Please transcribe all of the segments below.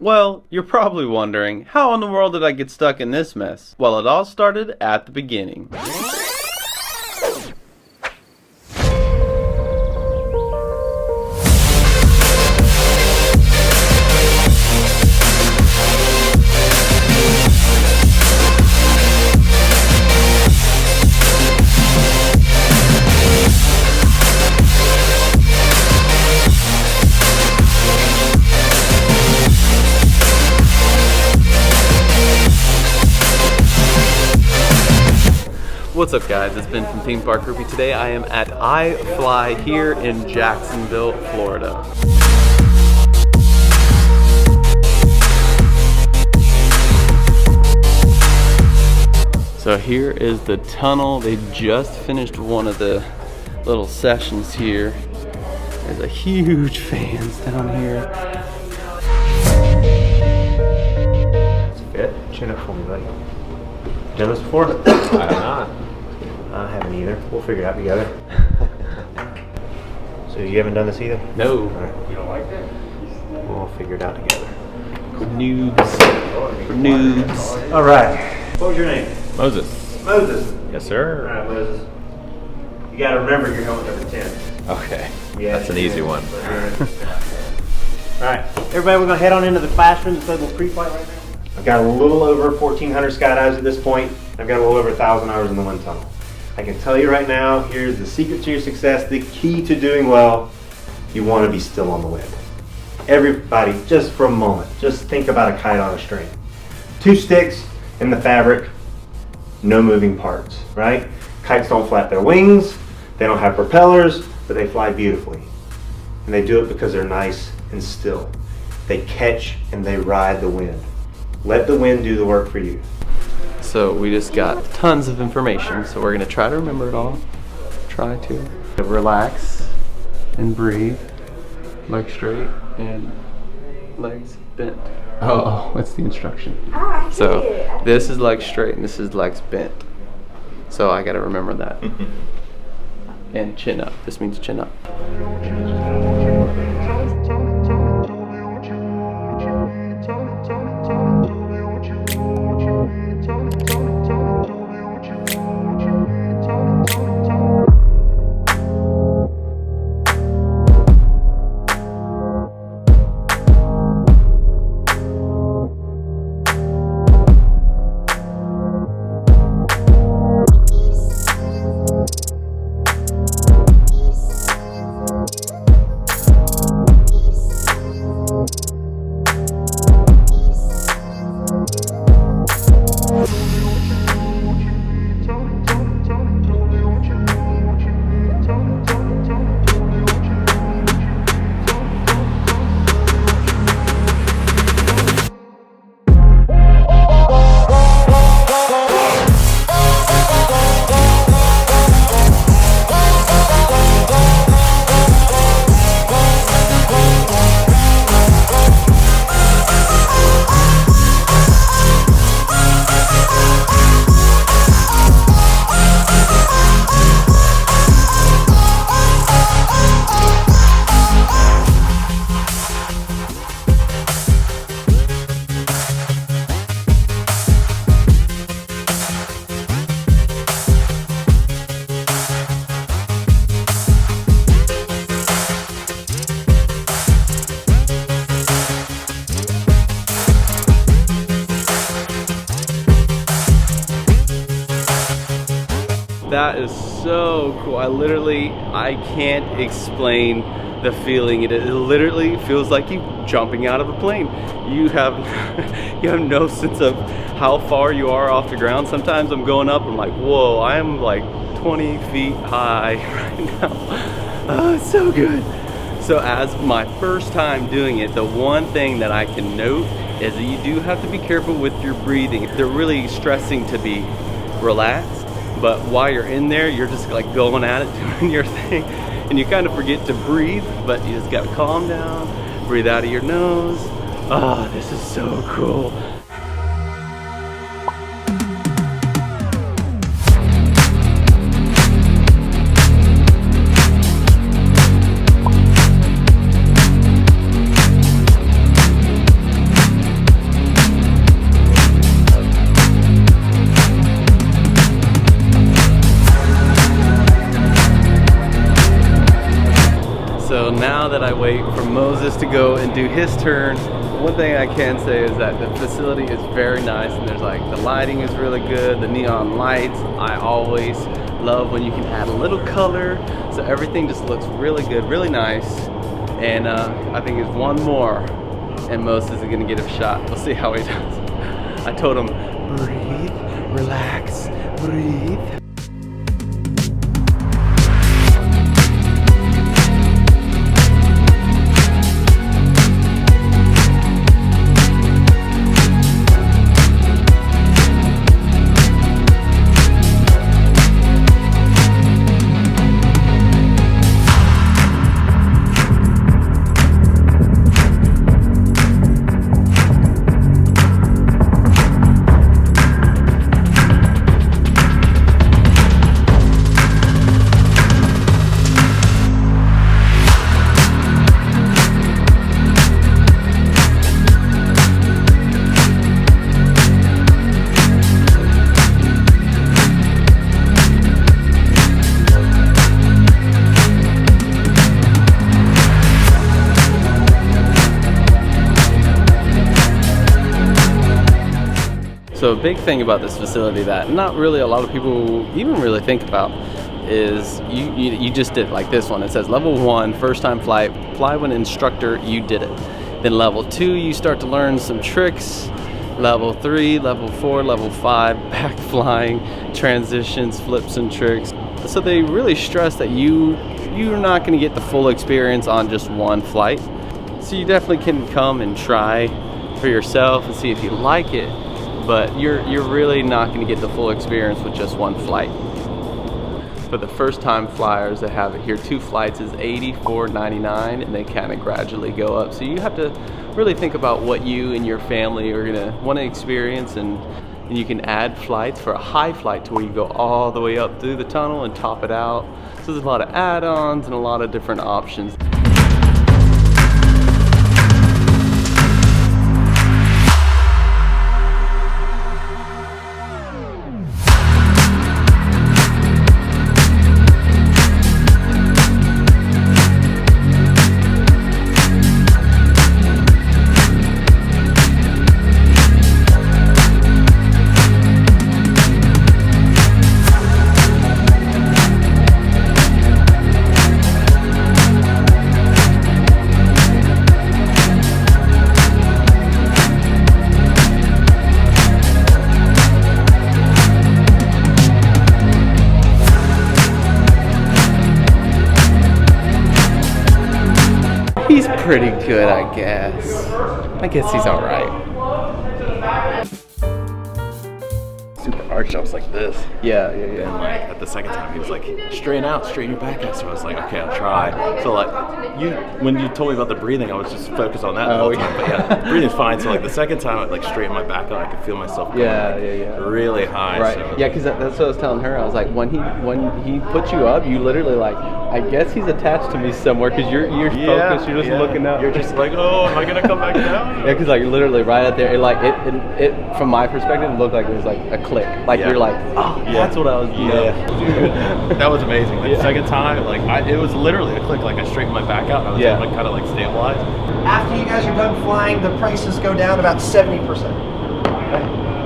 Well, you're probably wondering, how in the world did I get stuck in this mess? Well, it all started at the beginning. What's up guys, it's Ben from Theme Park Groupie. Today I am at iFLY here in Jacksonville, Florida. So here is the tunnel. They just finished one of the little sessions here. There's a huge fans down here. That's good. Chin up for me, buddy. Done this before? I have not. I haven't either. We'll figure it out together. So you haven't done this either? No. Right. You don't like that? We'll figure it out together. For noobs. For noobs. All right. What was your name? Moses. Moses. Yes, sir. All right, Moses. You got to remember you're helmet number 10. Okay. Yeah, that's an easy one. All right. Everybody, we're going to head on into the classroom. This little pre-flight right now. I've got a little over 1,400 skydives at this point. I've got a little over 1,000 hours in the wind tunnel. I can tell you right now, here's the secret to your success, the key to doing well. You want to be still on the wind. Everybody, just for a moment, just think about a kite on a string. 2 sticks in the fabric, no moving parts, right? Kites don't flap their wings, they don't have propellers, but they fly beautifully. And they do it because they're nice and still. They catch and they ride the wind. Let the wind do the work for you. So we just got tons of information, so we're gonna try to remember it all. Try to relax and breathe. Legs straight and legs bent. Oh, that's the instruction. So this is legs straight and this is legs bent. So I gotta remember that. And chin up. This means chin up. That is so cool. I can't explain the feeling. It literally feels like you jumping out of a plane. You have no sense of how far you are off the ground. Sometimes I'm going up, I'm like, whoa, I am like 20 feet high right now. Oh, it's so good. So as my first time doing it, the one thing that I can note is that you do have to be careful with your breathing. They're really stressing to be relaxed. But while you're in there, you're just like going at it, doing your thing, and you kind of forget to breathe, but you just gotta calm down, breathe out of your nose. Oh, this is so cool. now that I wait for Moses to go and do his turn, one thing I can say is that the facility is very nice, and there's like, the lighting is really good, the neon lights. I always love when you can add a little color, so everything just looks really good, really nice. And I think it's one more and Moses is gonna get a shot. We'll see how he does. I told him, breathe, relax, breathe. So a big thing about this facility that not really a lot of people even really think about is you just did like this one. It says level 1, first time flight, fly with an instructor, you did it. Then level 2, you start to learn some tricks. Level 3, level 4, level 5, back flying, transitions, flips and tricks. So they really stress that you're not gonna get the full experience on just one flight. So you definitely can come and try for yourself and see if you like it. But you're really not going to get the full experience with just one flight. For the first time flyers that have it here, 2 flights is $84.99, and they kind of gradually go up. So you have to really think about what you and your family are going to want to experience, and you can add flights for a high flight to where you go all the way up through the tunnel and top it out. So there's a lot of add-ons and a lot of different options. He's pretty good, I guess. I guess he's all right. Super arch jumps like this. Yeah. And like at the second time, he was like, straighten out, straighten your back out. So I was like, okay, I'll try. So like, when you told me about the breathing, I was just focused on that the whole time. But yeah, the breathing's fine. So like the second time, I like straightened my back out. I could feel myself going really high. Right. So. Yeah, because that's what I was telling her. I was like, when he puts you up, you literally like, I guess he's attached to me somewhere because you're focused. You're just looking up. You're just like, oh, am I gonna come back down? Yeah, because like literally right out there, it from my perspective, it looked like it was like a click. Like you're like, oh, that's what I was doing. Dude, that was amazing. Like the second time, like it was literally a click. Like I straightened my back out. And I was able to kind of like stabilize. After you guys are done flying, the prices go down about 70%.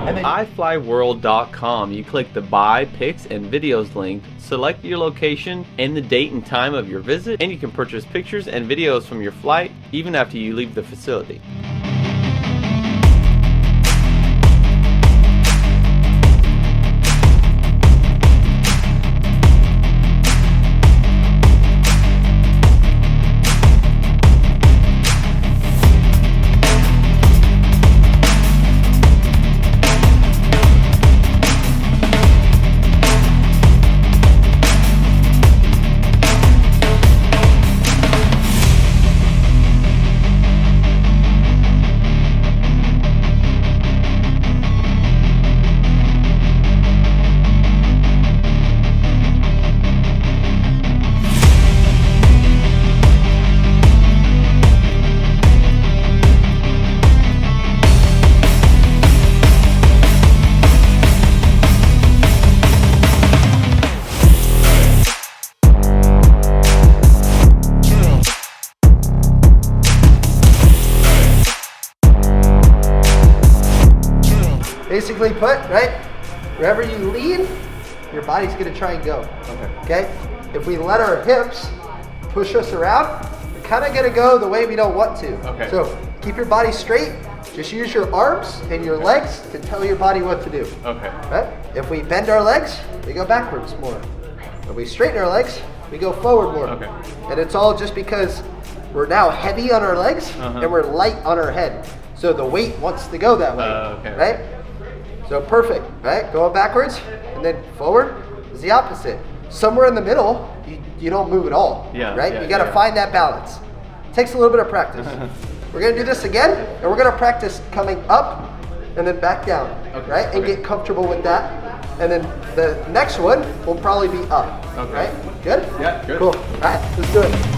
And then iFlyWorld.com. You click the buy pics and videos link, select your location and the date and time of your visit, and you can purchase pictures and videos from your flight even after you leave the facility. basically put, right, wherever you lean, your body's gonna try and go. Okay? If we let our hips push us around, we're kind of gonna go the way we don't want to. Okay. So keep your body straight. Just use your arms and your legs to tell your body what to do. Okay. Right? If we bend our legs, we go backwards more. If we straighten our legs, we go forward more. Okay. And it's all just because we're now heavy on our legs and we're light on our head. So the weight wants to go that way. Okay. Right? So perfect, right? Going backwards and then forward is the opposite. Somewhere in the middle, you don't move at all. Yeah, Right? yeah, You gotta yeah. find that balance. Takes a little bit of practice. We're gonna do this again, and we're gonna practice coming up and then back down, right? And get comfortable with that. And then the next one will probably be up, right? Good? Yeah, good. Cool. All right, let's do it.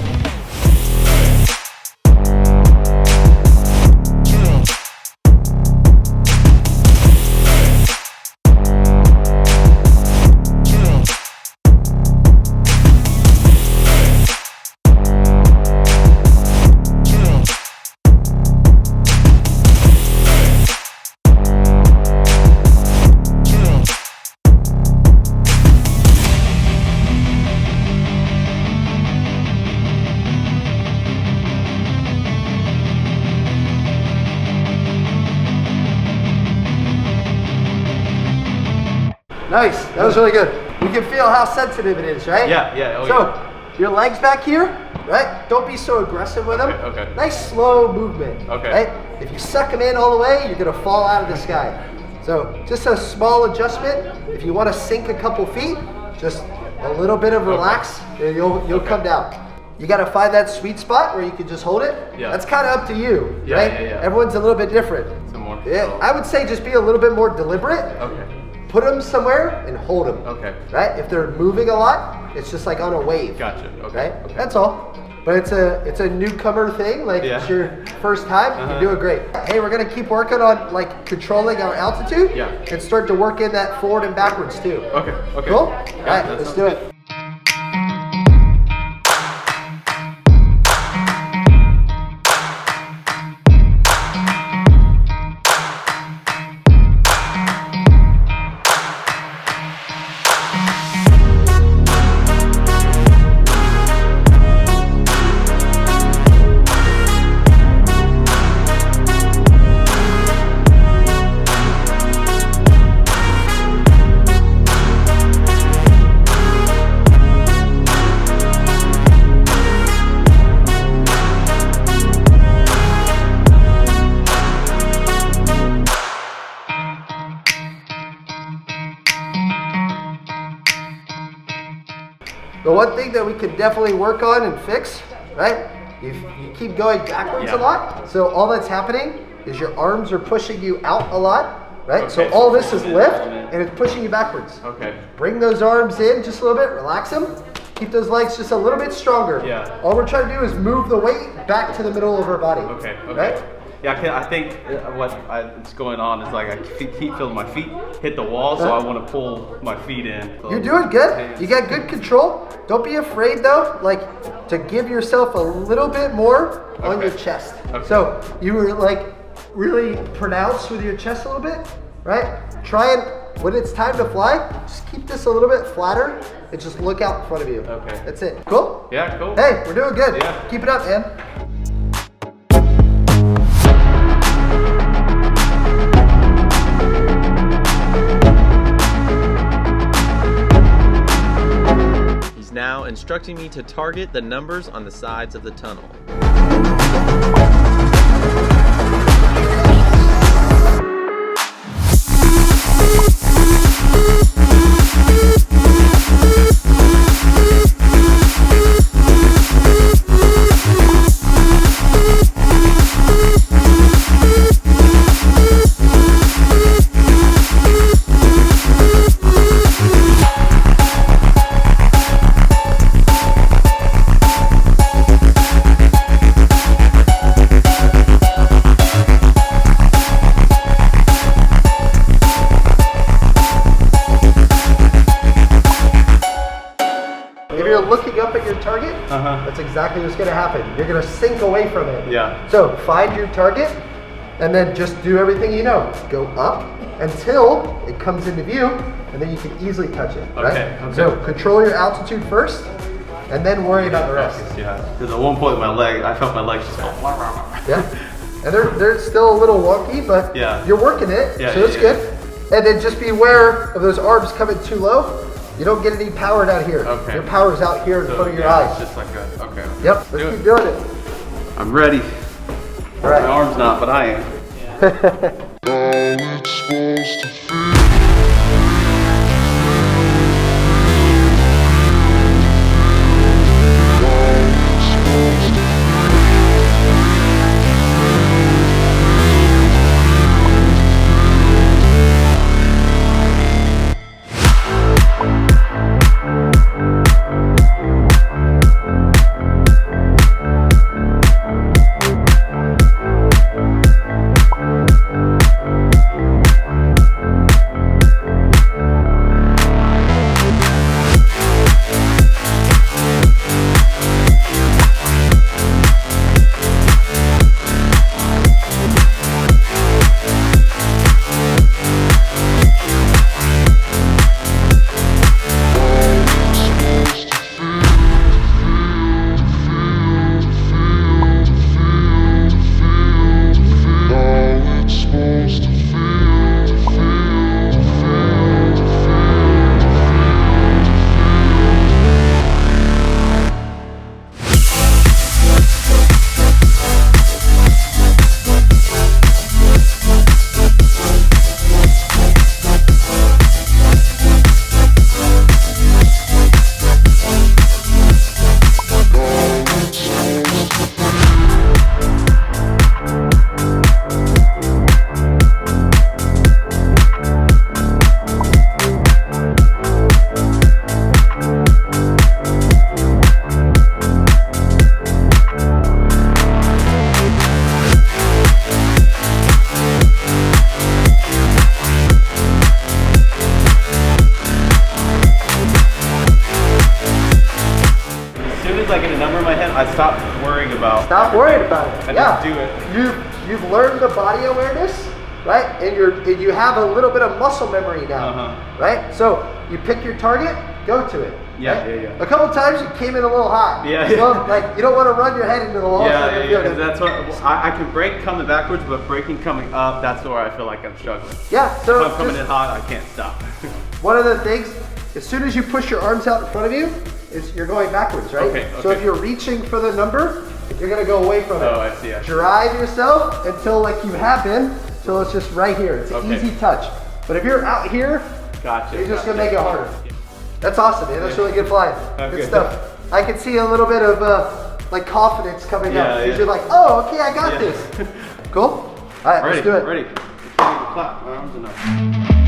Nice, that was really good. You can feel how sensitive it is, right? Yeah, oh, so, your legs back here, right? Don't be so aggressive with them. Okay. Nice slow movement, Okay. right? If you suck them in all the way, you're gonna fall out of the sky. So, just a small adjustment. If you wanna sink a couple feet, just a little bit of relax, and you'll come down. You gotta find that sweet spot where you can just hold it. Yeah. That's kind of up to you, Yeah, right? yeah. Everyone's a little bit different. Some more Yeah, control. I would say just be a little bit more deliberate. Okay. Put them somewhere and hold them. Okay. Right? If they're moving a lot, it's just like on a wave. Gotcha. Okay. Right? Okay. That's all. But it's a newcomer thing. Like Yeah. it's your first time. You're doing great. Hey, we're gonna keep working on like controlling our altitude. Yeah. And start to work in that forward and backwards too. Okay. Okay. Cool? All Yeah, right, that let's sounds do good. it. The one thing that we could definitely work on and fix, right? You keep going backwards a lot. So all that's happening is your arms are pushing you out a lot, right? So Okay. all this is lift and it's pushing you backwards. Okay. Bring those arms in just a little bit, relax them. Keep those legs just a little bit stronger. Yeah. All we're trying to do is move the weight back to the middle of our body. Okay. Okay. Right? Yeah, I think what's going on is like I keep feeling my feet hit the wall, so I want to pull my feet in. You're doing good. You got good control. Don't be afraid though, like to give yourself a little bit more on Okay. your chest. Okay. So you were like really pronounced with your chest a little bit, right? Try and, when it's time to fly, just keep this a little bit flatter and just look out in front of you. Okay. That's it. Cool? Yeah, cool. Hey, we're doing good. Yeah. Keep it up, man. He's now instructing me to target the numbers on the sides of the tunnel. If you're looking up at your target, that's exactly what's gonna happen. You're gonna sink away from it. Yeah. So find your target and then just do everything you know. Go up until it comes into view, and then you can easily touch it, right? Okay. So control your altitude first, and then worry about the rest. Yeah, because at one point I felt my legs just go. Yeah, and they're still a little wonky, but Yeah. you're working it, Yeah, so yeah, it's yeah. good. And then just be aware of those arms coming too low. You don't get any power down here. Okay. Your power's out here in front of your yeah, eyes. It's just like a, okay. Yep, let's Do keep it. doing it. I'm ready. All right. My arm's not, but I am. I stopped worrying about. Stop worrying about it. I Yeah. just do it. You've learned the body awareness, right? And you have a little bit of muscle memory now, right? So you pick your target, go to it. Yeah, right? yeah. A couple times you came in a little high. Yeah, You know, yeah. like you don't want to run your head into the wall. Yeah, so yeah, you feel yeah. good. That's what I can brake coming backwards, but braking coming up, that's where I feel like I'm struggling. Yeah, so If I'm coming just in hot, I can't stop. one of the things, as soon as you push your arms out in front of you, you're going backwards, right? Okay, So okay. if you're reaching for the number, you're gonna go away from it. Oh, I see, I see. Drive yourself until like you have been, till it's just right here. It's an Okay. easy touch. But if you're out here, Gotcha. you're just gonna make it harder. That's awesome, man. That's really good flying. Good Okay. stuff. I can see a little bit of like confidence coming Yeah, up. yeah. Because you're like, oh, okay, I got Yeah. this. Cool? All right, Ready, let's do it. ready. Can't even clap. My arms enough.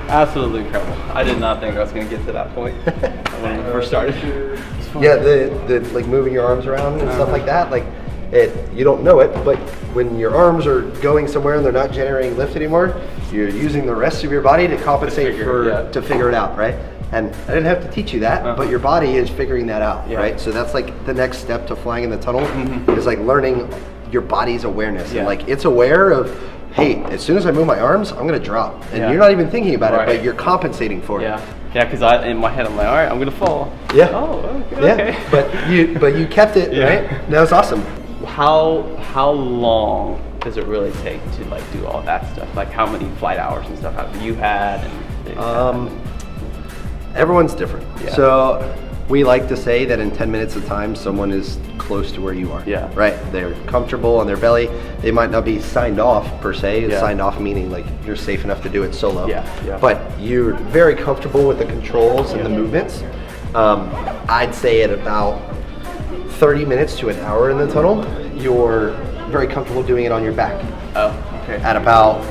Absolutely incredible. I did not think I was going to get to that point when we first started. Yeah, the like moving your arms around and stuff like that, like you don't know it, but when your arms are going somewhere and they're not generating lift anymore, you're using the rest of your body to compensate to figure it out, right? And I didn't have to teach you that, but your body is figuring that out, right? So that's like the next step to flying in the tunnel is like learning your body's awareness and like it's aware of, hey, as soon as I move my arms, I'm gonna drop. And you're not even thinking about it, but you're compensating for it. Yeah, because in my head I'm like, all right, I'm gonna fall. Yeah. Oh, okay. Yeah, but you kept it, right? That was awesome. How how long does it really take to like do all that stuff? Like how many flight hours and stuff have you had? Everyone's different. Yeah. So we like to say that in 10 minutes of time, someone is close to where you are. Yeah. Right. They're comfortable on their belly. They might not be signed off per se. Yeah. Signed off meaning like you're safe enough to do it solo. Yeah. Yeah. But you're very comfortable with the controls and the movements. I'd say at about 30 minutes to an hour in the tunnel, you're very comfortable doing it on your back. Oh, okay. At about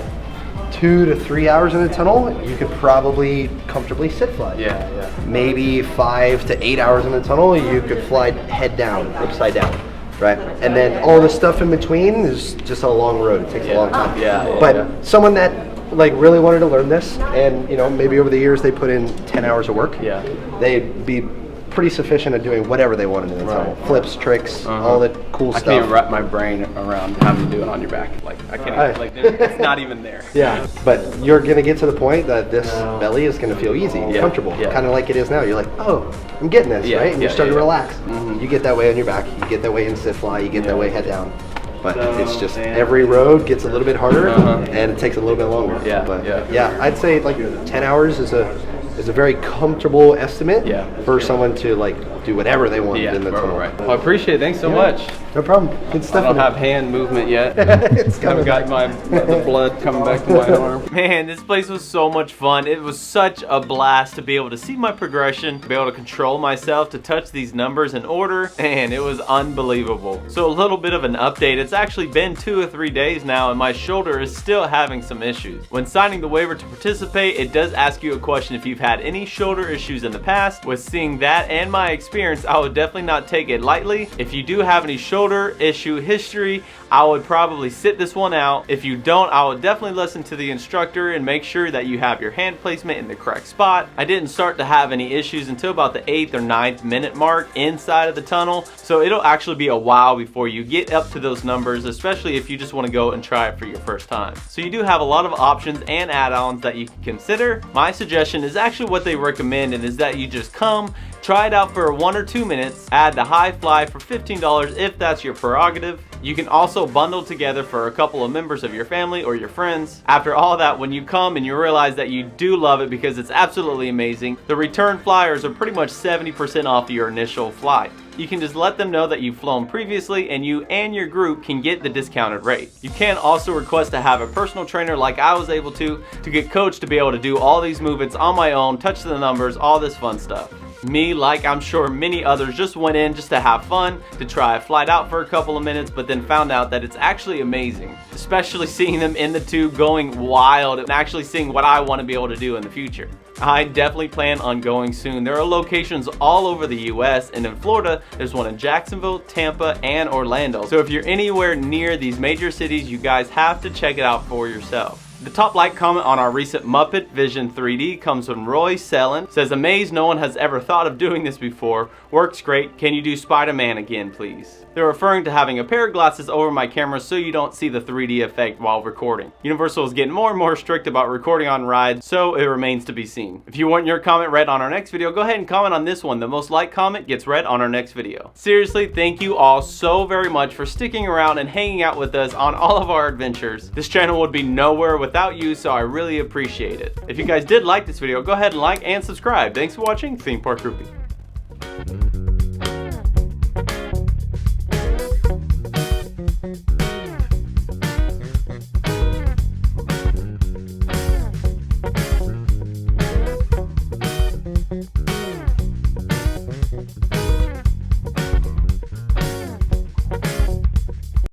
2 to 3 hours in the tunnel, you could probably comfortably sit fly. Yeah, yeah. Maybe 5 to 8 hours in the tunnel, you could fly head down, upside down, right? And then all the stuff in between is just a long road. It takes a long time. Yeah, but someone that like really wanted to learn this, and you know maybe over the years they put in 10 hours of work. Yeah. They'd be pretty sufficient at doing whatever they wanted in the tunnel. Flips, tricks, all the cool I stuff. can't even wrap my brain around having to do it on your back. Like I can't even, like it's not even there. Yeah, but you're gonna get to the point that this belly is gonna feel easy, Yeah, comfortable, yeah. kind of like it is now. You're like, oh, I'm getting this, Yeah, right? And you're yeah, starting to yeah. relax. You get that way on your back, you get that way in sit fly, you get that way head down. But it's just every road gets a little bit harder, and it takes a little bit longer. Yeah, but yeah. I'd say like 10 hours is a very comfortable estimate for someone to like do whatever they want in the tunnel. Right. Well, I appreciate it. Thanks so much. No problem. Good stuff. I don't have hand movement yet. It's Haven't got the blood coming back to my arm. Man, this place was so much fun. It was such a blast to be able to see my progression, to be able to control myself, to touch these numbers in order, and it was unbelievable. So a little bit of an update. It's actually been 2 or 3 days now, and my shoulder is still having some issues. When signing the waiver to participate, it does ask you a question if you've had any shoulder issues in the past. With seeing that and my experience, I would definitely not take it lightly. If you do have any shoulder issue history, I would probably sit this one out. If you don't, I would definitely listen to the instructor and make sure that you have your hand placement in the correct spot. I didn't start to have any issues until about the 8th or 9th minute mark inside of the tunnel, so it'll actually be a while before you get up to those numbers, especially if you just want to go and try it for your first time. So you do have a lot of options and add-ons that you can consider. My suggestion is actually what they recommend, and is that you just come, try it out for 1 or 2 minutes, add the iFLY for $15 if that's your prerogative. You can also bundle together for a couple of members of your family or your friends. After all that, when you come and you realize that you do love it because it's absolutely amazing, the return flyers are pretty much 70% off your initial flight. You can just let them know that you've flown previously, and you and your group can get the discounted rate. You can also request to have a personal trainer like I was able to get coached to be able to do all these movements on my own, touch the numbers, all this fun stuff. Me, like I'm sure many others, just went in just to have fun, to try a flight out for a couple of minutes, but then found out that it's actually amazing. Especially seeing them in the tube going wild and actually seeing what I want to be able to do in the future. I definitely plan on going soon. There are locations all over the US, and in Florida, there's one in Jacksonville, Tampa, and Orlando. So if you're anywhere near these major cities, you guys have to check it out for yourself. The top like comment on our recent Muppet Vision 3D comes from Roy Sellen. Says, amazed no one has ever thought of doing this before. Works great. Can you do Spider-Man again, please? They're referring to having a pair of glasses over my camera so you don't see the 3D effect while recording. Universal is getting more and more strict about recording on rides, so it remains to be seen. If you want your comment read on our next video, go ahead and comment on this one. The most liked comment gets read on our next video. Seriously, thank you all so very much for sticking around and hanging out with us on all of our adventures. This channel would be nowhere without you, so I really appreciate it. If you guys did like this video, go ahead and like and subscribe. Thanks for watching Theme Park Groupie.